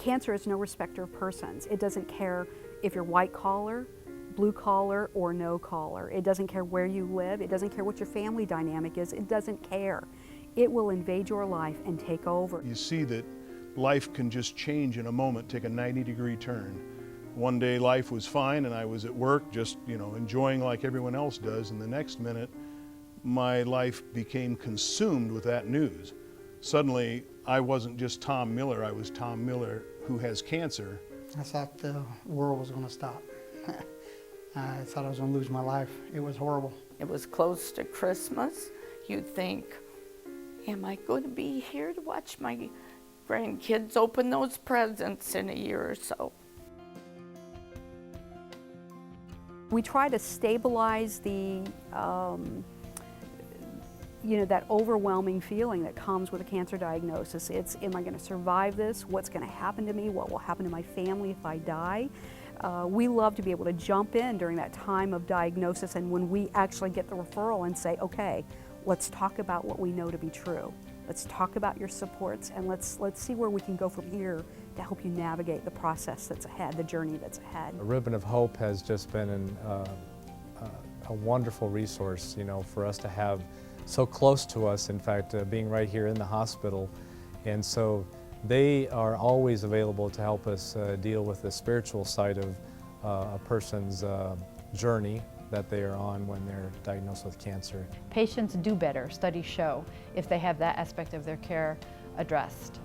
Cancer is no respecter of persons. It doesn't care if you're white collar, blue collar, or no collar. It doesn't care where you live. It doesn't care what your family dynamic is. It doesn't care. It will invade your life and take over. You see that life can just change in a moment, take a 90-degree turn. One day life was fine and I was at work just, enjoying like everyone else does, and the next minute my life became consumed with that news. Suddenly I wasn't just Tom Miller, I was Tom Miller who has cancer. I thought the world was going to stop. I thought I was going to lose my life. It was horrible. It was close to Christmas. You'd think, am I going to be here to watch my grandkids open those presents in a year or so? We try to stabilize the, that overwhelming feeling that comes with a cancer diagnosis. It's, am I going to survive this? What's going to happen to me? What will happen to my family if I die? We love to be able to jump in during that time of diagnosis, and when we actually get the referral and say, okay, let's talk about what we know to be true. Let's talk about your supports, and let's see where we can go from here to help you navigate the process that's ahead, the journey that's ahead. A Ribbon of Hope has just been a wonderful resource, for us to have so close to us, in fact, being right here in the hospital. And so they are always available to help us deal with the spiritual side of a person's journey that they are on when they're diagnosed with cancer. Patients do better, studies show, if they have that aspect of their care addressed.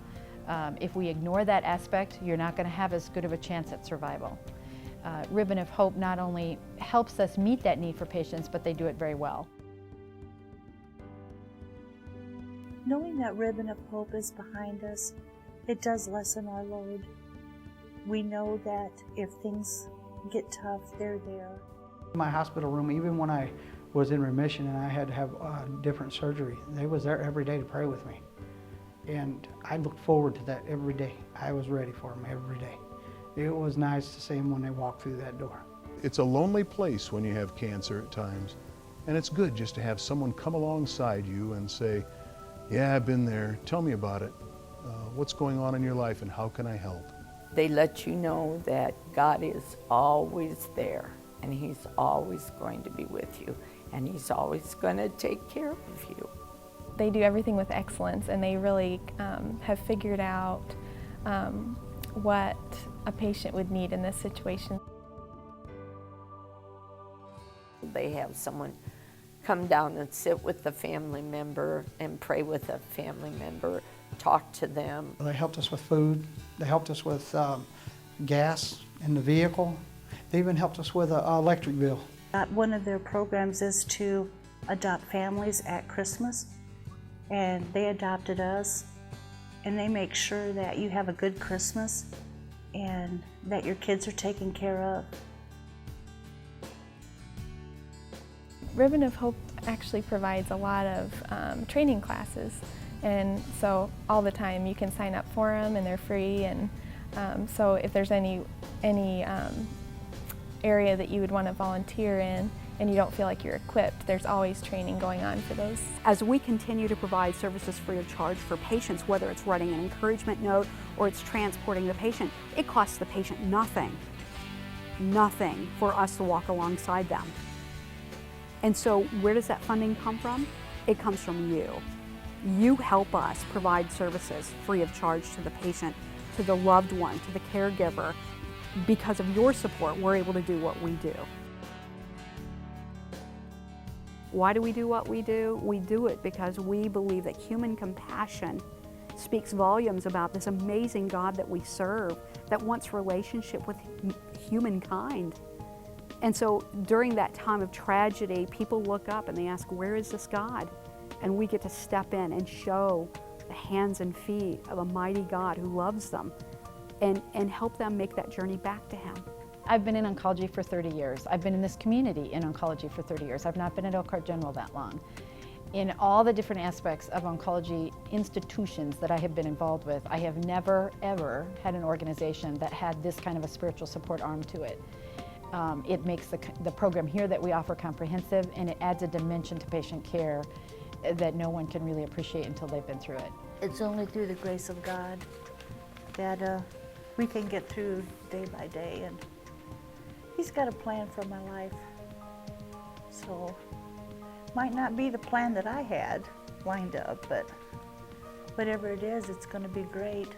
If we ignore that aspect, you're not going to have as good of a chance at survival. Ribbon of Hope not only helps us meet that need for patients, but they do it very well. Knowing that Ribbon of Hope is behind us, it does lessen our load. We know that if things get tough, they're there. My hospital room, even when I was in remission and I had to have different surgery, they was there every day to pray with me. And I looked forward to that every day. I was ready for them every day. It was nice to see them when they walked through that door. It's a lonely place when you have cancer at times, and it's good just to have someone come alongside you and say, yeah, I've been there, tell me about it. What's going on in your life and how can I help? They let you know that God is always there, and He's always going to be with you, and He's always going to take care of you. They do everything with excellence, and they really have figured out what a patient would need in this situation. They have someone come down and sit with the family member and pray with a family member, talk to them. They helped us with food. They helped us with gas in the vehicle. They even helped us with an electric bill. One of their programs is to adopt families at Christmas, and they adopted us, and they make sure that you have a good Christmas and that your kids are taken care of. Ribbon of Hope actually provides a lot of training classes, and so all the time you can sign up for them and they're free, and so if there's any area that you would want to volunteer in and you don't feel like you're equipped, there's always training going on for those. As we continue to provide services free of charge for patients, whether it's writing an encouragement note or it's transporting the patient, it costs the patient nothing for us to walk alongside them. And so where does that funding come from? It comes from you. You help us provide services free of charge to the patient, to the loved one, to the caregiver. Because of your support, we're able to do what we do. Why do we do what we do? We do it because we believe that human compassion speaks volumes about this amazing God that we serve, that wants relationship with humankind. And so during that time of tragedy, people look up and they ask, where is this God? And we get to step in and show the hands and feet of a mighty God who loves them and help them make that journey back to Him. I've been in oncology for 30 years. I've been in this community in oncology for 30 years. I've not been at Elkhart General that long. In all the different aspects of oncology institutions that I have been involved with, I have never, ever had an organization that had this kind of a spiritual support arm to it. It makes the program here that we offer comprehensive, and it adds a dimension to patient care that no one can really appreciate until they've been through it. It's only through the grace of God that we can get through day by day. And He's got a plan for my life. So, might not be the plan that I had lined up, but whatever it is, it's going to be great.